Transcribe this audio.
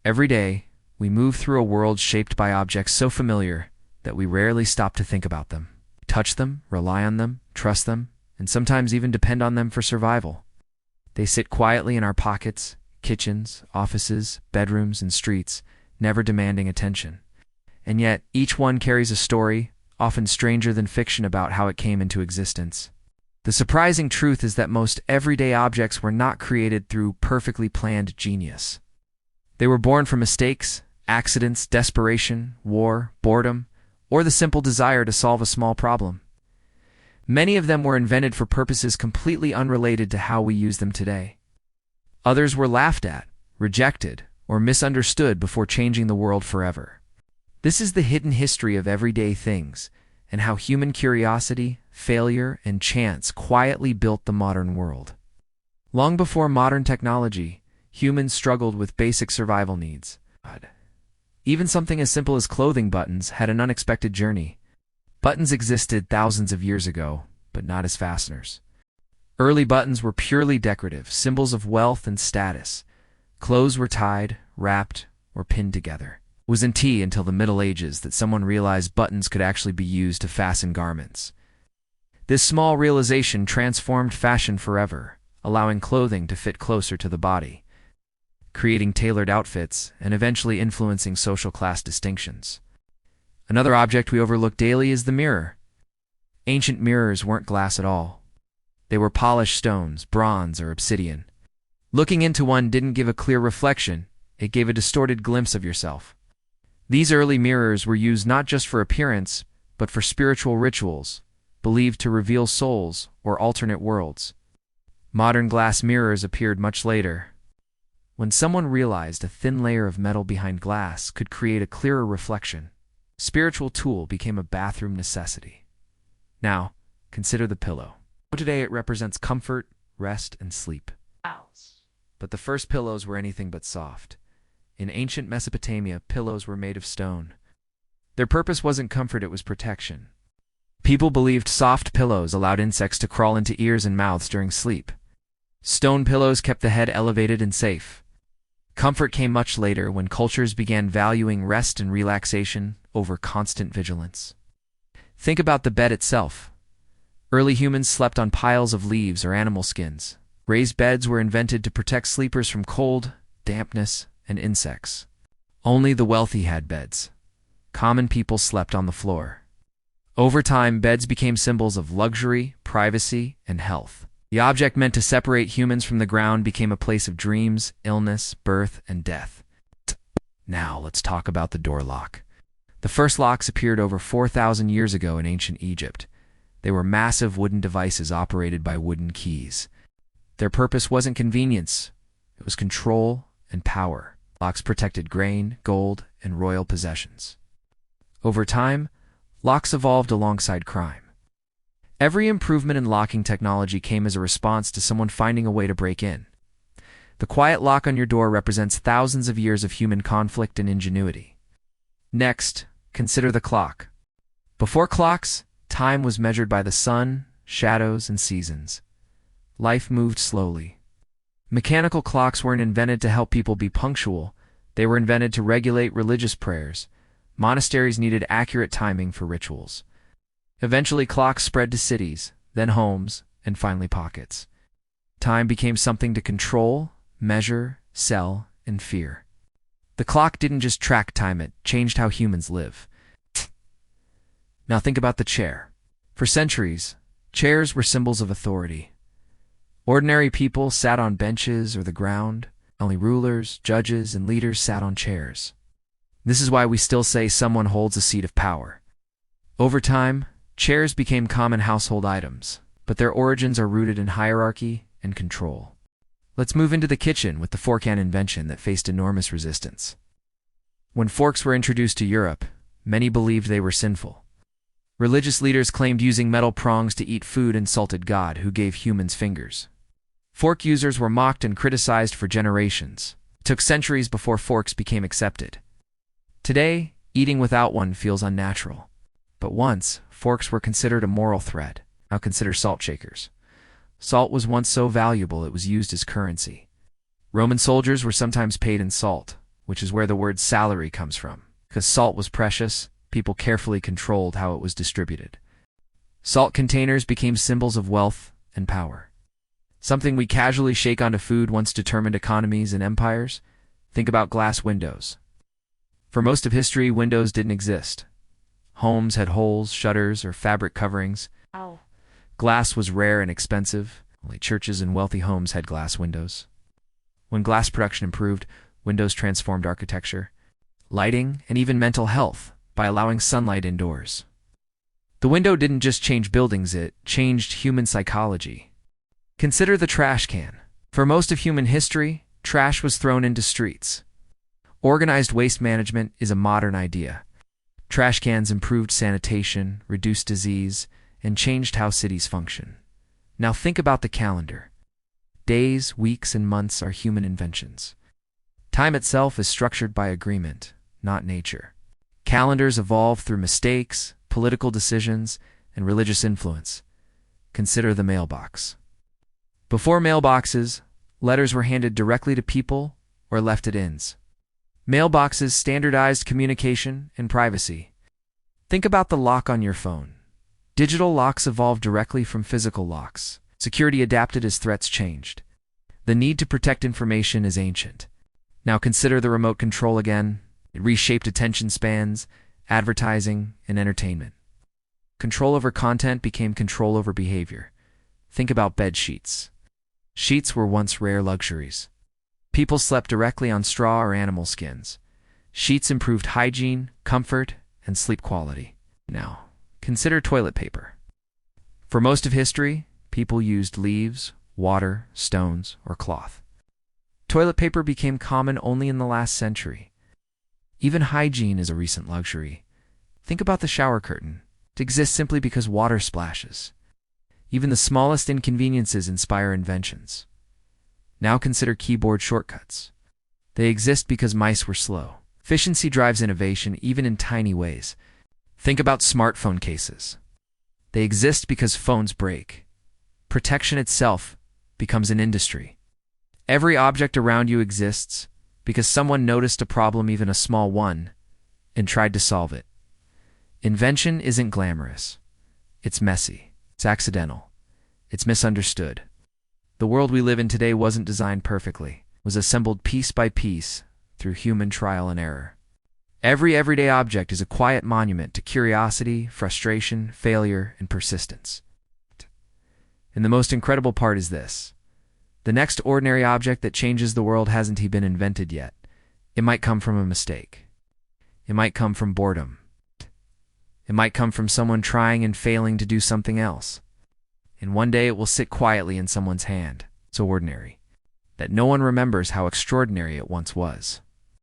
Every day, we move through a world shaped by objects so familiar that we rarely stop to think about them. We touch them, rely on them, trust them, and sometimes even depend on them for survival. They sit quietly in our pockets, kitchens, offices, bedrooms, and streets, never demanding attention. And yet, each one carries a story, often stranger than fiction, about how it came into existence. The surprising truth is that most everyday objects were not created through perfectly planned genius. They were born from mistakes, accidents, desperation, war, boredom, or the simple desire to solve a small problem. Many of them were invented for purposes completely unrelated to how we use them today. Others were laughed at, rejected, or misunderstood before changing the world forever. This is the hidden history of everyday things, and how human curiosity, failure, and chance quietly built the modern world. Long before modern technology, humans struggled with basic survival needs. Even something as simple as clothing buttons had an unexpected journey. Buttons existed thousands of years ago, but not as fasteners. Early buttons were purely decorative, symbols of wealth and status. Clothes were tied, wrapped, or pinned together. It was until the Middle Ages that someone realized buttons could actually be used to fasten garments. This small realization transformed fashion forever, allowing clothing to fit closer to the body, creating tailored outfits, and eventually influencing social class distinctions. Another object we overlook daily is the mirror. Ancient mirrors weren't glass at all. They were polished stones, bronze, or obsidian. Looking into one didn't give a clear reflection, it gave a distorted glimpse of yourself. These early mirrors were used not just for appearance, but for spiritual rituals, believed to reveal souls or alternate worlds. Modern glass mirrors appeared much later, when someone realized a thin layer of metal behind glass could create a clearer reflection. Spiritual tool became a bathroom necessity. Now, consider the pillow. Today it represents comfort, rest, and sleep. But the first pillows were anything but soft. In ancient Mesopotamia, pillows were made of stone. Their purpose wasn't comfort, it was protection. People believed soft pillows allowed insects to crawl into ears and mouths during sleep. Stone pillows kept the head elevated and safe. Comfort came much later, when cultures began valuing rest and relaxation over constant vigilance. Think about the bed itself. Early humans slept on piles of leaves or animal skins. Raised beds were invented to protect sleepers from cold, dampness, and insects. Only the wealthy had beds. Common people slept on the floor. Over time, beds became symbols of luxury, privacy, and health. The object meant to separate humans from the ground became a place of dreams, illness, birth, and death. Now let's talk about the door lock. The first locks appeared over 4,000 years ago in ancient Egypt. They were massive wooden devices operated by wooden keys. Their purpose wasn't convenience, it was control and power. Locks protected grain, gold, and royal possessions. Over time, locks evolved alongside crime. Every improvement in locking technology came as a response to someone finding a way to break in. The quiet lock on your door represents thousands of years of human conflict and ingenuity. Next, consider the clock. Before clocks, time was measured by the sun, shadows, and seasons. Life moved slowly. Mechanical clocks weren't invented to help people be punctual. They were invented to regulate religious prayers. Monasteries needed accurate timing for rituals. Eventually, clocks spread to cities, then homes, and finally pockets. Time became something to control, measure, sell, and fear. The clock didn't just track time, it changed how humans live. Now think about the chair. For centuries, chairs were symbols of authority. Ordinary people sat on benches or the ground. Only rulers, judges, and leaders sat on chairs. This is why we still say someone holds a seat of power. Over time, chairs became common household items, but their origins are rooted in hierarchy and control. Let's move into the kitchen with the fork and invention that faced enormous resistance. When forks were introduced to Europe, many believed they were sinful. Religious leaders claimed using metal prongs to eat food insulted God, who gave humans fingers. Fork users were mocked and criticized for generations. It took centuries before forks became accepted. Today, eating without one feels unnatural. But once, forks were considered a moral threat. Now consider salt shakers. Salt was once so valuable it was used as currency. Roman soldiers were sometimes paid in salt, which is where the word salary comes from. Because salt was precious, people carefully controlled how it was distributed. Salt containers became symbols of wealth and power. Something we casually shake onto food once determined economies and empires. Think about glass windows. For most of history, windows didn't exist. Homes had holes, shutters, or fabric coverings. Ow. Glass was rare and expensive. Only churches and wealthy homes had glass windows. When glass production improved, windows transformed architecture, lighting, and even mental health by allowing sunlight indoors. The window didn't just change buildings, it changed human psychology. Consider the trash can. For most of human history, trash was thrown into streets. Organized waste management is a modern idea. Trash cans improved sanitation, reduced disease, and changed how cities function. Now think about the calendar. Days, weeks, and months are human inventions. Time itself is structured by agreement, not nature. Calendars evolve through mistakes, political decisions, and religious influence. Consider the mailbox. Before mailboxes, letters were handed directly to people or left at inns. Mailboxes standardized communication and privacy. Think about the lock on your phone. Digital locks evolved directly from physical locks. Security adapted as threats changed. The need to protect information is ancient. Now consider the remote control again. It reshaped attention spans, advertising, and entertainment. Control over content became control over behavior. Think about bed sheets. Sheets were once rare luxuries. People slept directly on straw or animal skins. Sheets improved hygiene, comfort, and sleep quality. Now, consider toilet paper. For most of history, people used leaves, water, stones, or cloth. Toilet paper became common only in the last century. Even hygiene is a recent luxury. Think about the shower curtain. It exists simply because water splashes. Even the smallest inconveniences inspire inventions. Now consider keyboard shortcuts. They exist because mice were slow. Efficiency drives innovation even in tiny ways. Think about smartphone cases. They exist because phones break. Protection itself becomes an industry. Every object around you exists because someone noticed a problem, even a small one, and tried to solve it. Invention isn't glamorous. It's messy. It's accidental. It's misunderstood. The world we live in today wasn't designed perfectly. It was assembled piece by piece through human trial and error. Every everyday object is a quiet monument to curiosity, frustration, failure, and persistence. And the most incredible part is this. The next ordinary object that changes the world hasn't even been invented yet. It might come from a mistake. It might come from boredom. It might come from someone trying and failing to do something else. And one day it will sit quietly in someone's hand, so ordinary, that no one remembers how extraordinary it once was.